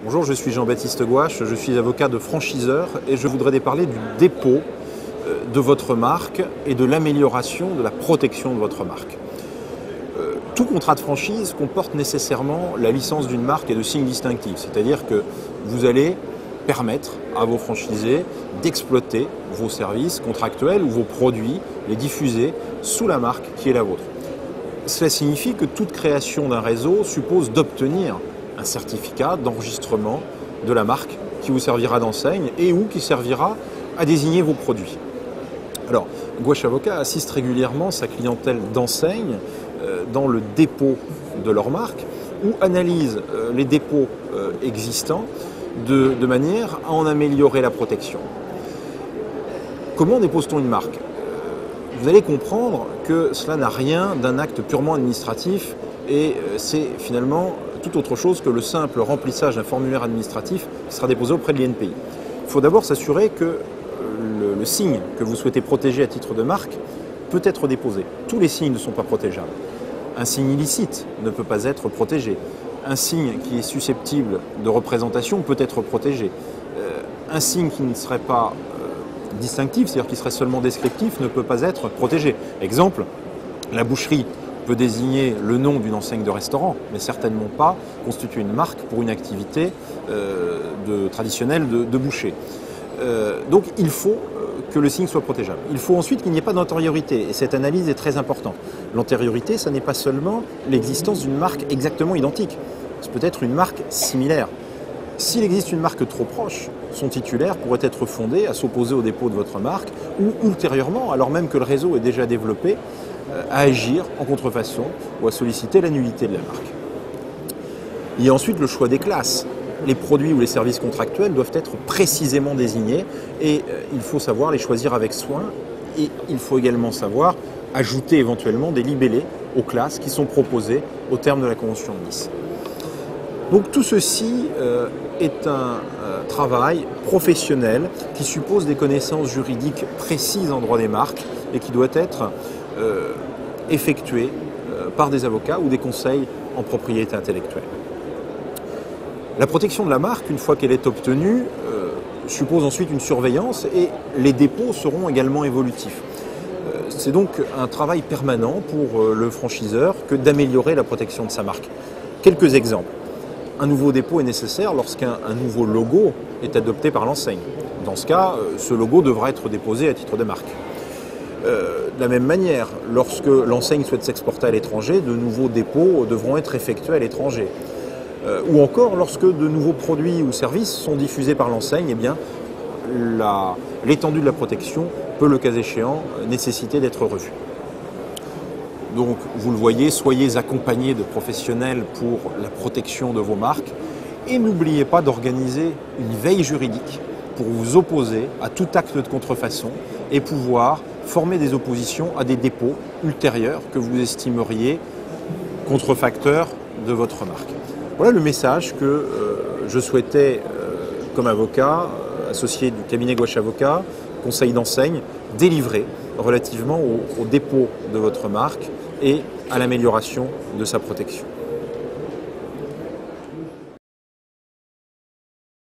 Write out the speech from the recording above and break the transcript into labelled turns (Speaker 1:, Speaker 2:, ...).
Speaker 1: Bonjour, je suis Jean-Baptiste Gouache, je suis avocat de franchiseur et je voudrais parler du dépôt de votre marque et de l'amélioration de la protection de votre marque. Tout contrat de franchise comporte nécessairement la licence d'une marque et de signes distinctifs, c'est-à-dire que vous allez permettre à vos franchisés d'exploiter vos services contractuels ou vos produits, les diffuser sous la marque qui est la vôtre. Cela signifie que toute création d'un réseau suppose d'obtenir un certificat d'enregistrement de la marque qui vous servira d'enseigne et ou qui servira à désigner vos produits. Alors, Gouache Avocat assiste régulièrement sa clientèle d'enseigne dans le dépôt de leur marque ou analyse les dépôts existants de manière à en améliorer la protection. Comment dépose-t-on une marque ? Vous allez comprendre que cela n'a rien d'un acte purement administratif et c'est finalement tout autre chose que le simple remplissage d'un formulaire administratif qui sera déposé auprès de l'INPI. Il faut d'abord s'assurer que le signe que vous souhaitez protéger à titre de marque peut être déposé. Tous les signes ne sont pas protégeables. Un signe illicite ne peut pas être protégé. Un signe qui est susceptible de représentation peut être protégé. Un signe qui ne serait pas distinctif, c'est-à-dire qui serait seulement descriptif, ne peut pas être protégé. Exemple, la boucherie peut désigner le nom d'une enseigne de restaurant, mais certainement pas constituer une marque pour une activité traditionnelle de boucher. Donc il faut que le signe soit protégeable. Il faut ensuite qu'il n'y ait pas d'antériorité, et cette analyse est très importante. L'antériorité, ce n'est pas seulement l'existence d'une marque exactement identique, c'est peut-être une marque similaire. S'il existe une marque trop proche, son titulaire pourrait être fondé à s'opposer au dépôt de votre marque ou ultérieurement, alors même que le réseau est déjà développé, à agir en contrefaçon ou à solliciter la nullité de la marque. Il y a ensuite le choix des classes. Les produits ou les services contractuels doivent être précisément désignés et il faut savoir les choisir avec soin et il faut également savoir ajouter éventuellement des libellés aux classes qui sont proposées au terme de la Convention de Nice. Donc tout ceci est un travail professionnel qui suppose des connaissances juridiques précises en droit des marques et qui doit être effectué par des avocats ou des conseils en propriété intellectuelle. La protection de la marque, une fois qu'elle est obtenue, suppose ensuite une surveillance et les dépôts seront également évolutifs. C'est donc un travail permanent pour le franchiseur que d'améliorer la protection de sa marque. Quelques exemples. Un nouveau dépôt est nécessaire lorsqu'un nouveau logo est adopté par l'enseigne. Dans ce cas, ce logo devra être déposé à titre de marque. De la même manière, lorsque l'enseigne souhaite s'exporter à l'étranger, de nouveaux dépôts devront être effectués à l'étranger. Ou encore, lorsque de nouveaux produits ou services sont diffusés par l'enseigne, eh bien, l'étendue de la protection peut, le cas échéant, nécessiter d'être revue. Donc, vous le voyez, soyez accompagnés de professionnels pour la protection de vos marques et n'oubliez pas d'organiser une veille juridique pour vous opposer à tout acte de contrefaçon et pouvoir former des oppositions à des dépôts ultérieurs que vous estimeriez contrefacteurs de votre marque. Voilà le message que je souhaitais, comme avocat, associé du cabinet Gouache Avocat, conseil d'enseigne, délivrer relativement au dépôt de votre marque et à l'amélioration de sa protection.